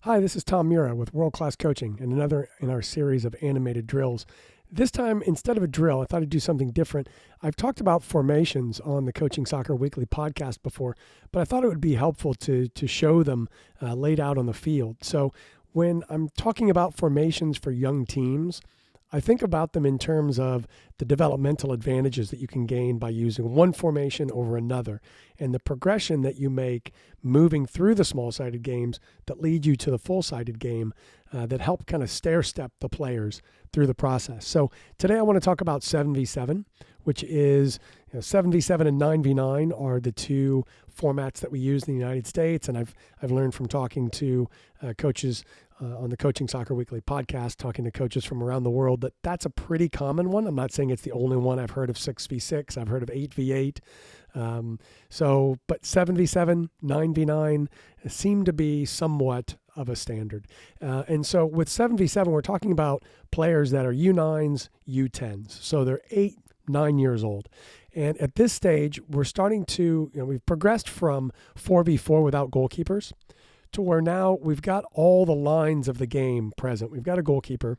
Hi, this is Tom Mura with World Class Coaching and another in our series of animated drills. This time, instead of a drill, I thought I'd do something different. I've talked about formations on the Coaching Soccer Weekly podcast before, but I thought it would be helpful to show them laid out on the field. So when I'm talking about formations for young teams, I think about them in terms of the developmental advantages that you can gain by using one formation over another and the progression that you make moving through the small-sided games that lead you to the full-sided game that help kind of stair-step the players through the process. So today I want to talk about 7v7, which is 7v7 and 9v9 are the two formats that we use in the United States, and I've learned from talking to coaches on the Coaching Soccer Weekly podcast, talking to coaches from around the world, that's a pretty common one. I'm not saying it's the only one. I've heard of 6v6. I've heard of 8v8. But 7v7, 9v9 seem to be somewhat of a standard. And so with 7v7, we're talking about players that are U9s, U10s. So they're 8, 9 years old. And at this stage, we're starting to, we've progressed from 4v4 without goalkeepers to where now we've got all the lines of the game present. We've got a goalkeeper,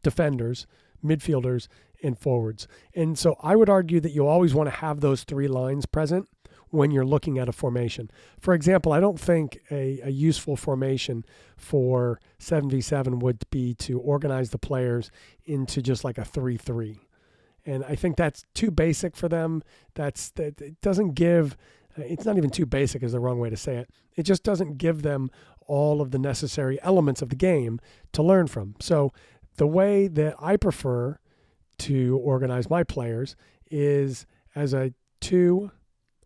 defenders, midfielders, and forwards. And so I would argue that you always want to have those three lines present when you're looking at a formation. For example, I don't think a useful formation for 7v7 would be to organize the players into just like a 3-3. And I think that's too basic for them. It doesn't give... It's not even too basic is the wrong way to say it. It just doesn't give them all of the necessary elements of the game to learn from. So the way that I prefer to organize my players is as a 2,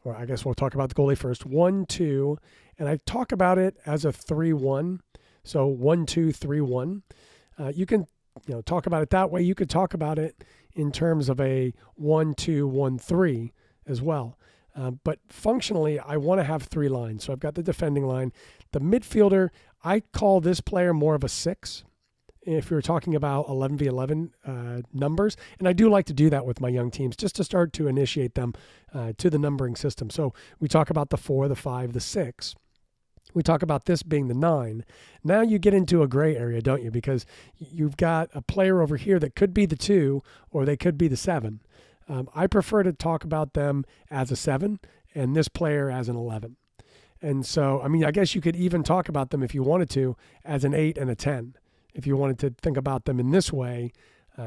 or I guess we'll talk about the goalie first, 1-2, and I talk about it as a 3-1. So 1-2-3-1. You can talk about it that way. You could talk about it in terms of a 1-2-1-3 as well. But functionally, I want to have three lines. So I've got the defending line. The midfielder, I call this player more of a 6 if you're talking about 11v11 numbers. And I do like to do that with my young teams just to start to initiate them to the numbering system. So we talk about the 4, the 5, the 6. We talk about this being the 9. Now you get into a gray area, don't you? Because you've got a player over here that could be the 2 or they could be the 7. I prefer to talk about them as a 7 and this player as an 11. And so, I guess you could even talk about them if you wanted to as an 8 and a 10. If you wanted to think about them in this way,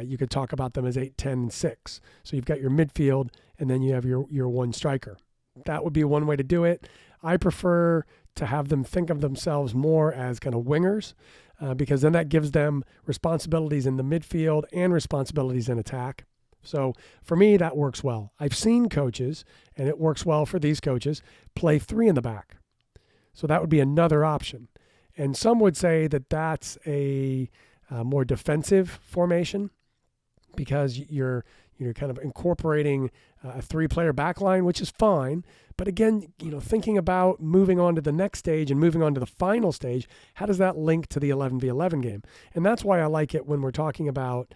you could talk about them as 8, 10, and 6. So you've got your midfield and then you have your one striker. That would be one way to do it. I prefer to have them think of themselves more as kind of wingers because then that gives them responsibilities in the midfield and responsibilities in attack. So for me, that works well. I've seen coaches, and it works well for these coaches, play 3 in the back. So that would be another option. And some would say that that's a more defensive formation because you're kind of incorporating a 3-player back line, which is fine. But again, thinking about moving on to the next stage and moving on to the final stage, how does that link to the 11v11 game? And that's why I like it when we're talking about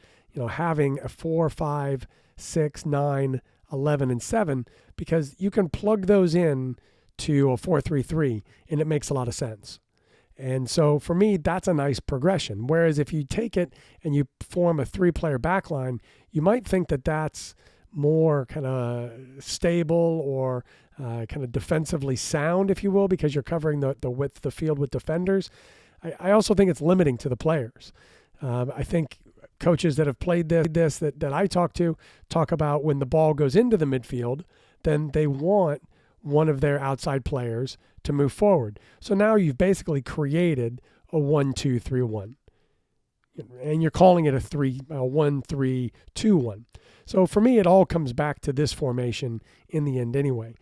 having a 4, 5, 6, 9, 11, and 7, because you can plug those in to a 4-3-3 and it makes a lot of sense. And so for me, that's a nice progression. Whereas if you take it and you form a 3-player backline, you might think that that's more kind of stable or kind of defensively sound, if you will, because you're covering the width of the field with defenders. I also think it's limiting to the players. I think coaches that have played this that I talk about when the ball goes into the midfield, then they want one of their outside players to move forward. So now you've basically created a 1-2-3-1. And you're calling it a 1-3-2-1. So for me, it all comes back to this formation in the end anyway.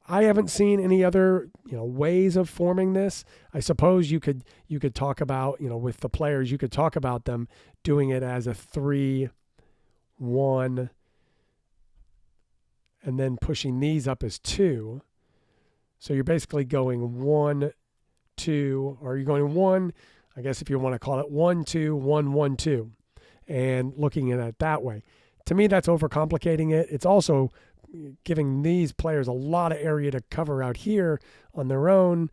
I haven't seen any other, ways of forming this. I suppose you could talk about, with the players, you could talk about them doing it as a 3-1 and then pushing these up as 2. So you're basically going 1, 2, or you're going 1, I guess if you want to call it 1, 2, 1, 1, 2, and looking at it that way. To me, that's overcomplicating it. It's also giving these players a lot of area to cover out here on their own.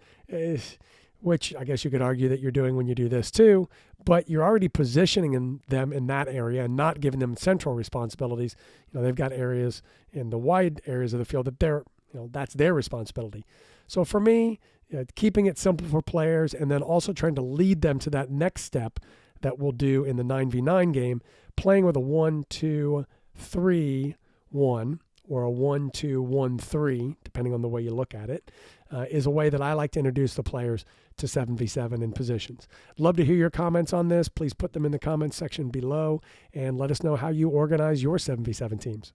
which I guess you could argue that you're doing when you do this too, but you're already positioning them in that area and not giving them central responsibilities. They've got areas in the wide areas of the field that that's their responsibility. So for me, keeping it simple for players and then also trying to lead them to that next step that we'll do in the 9v9 game, playing with a 1-2-3-1 or a 1-2-1-3, depending on the way you look at it, is a way that I like to introduce the players to 7v7 in positions. I'd love to hear your comments on this. Please put them in the comments section below and let us know how you organize your 7v7 teams.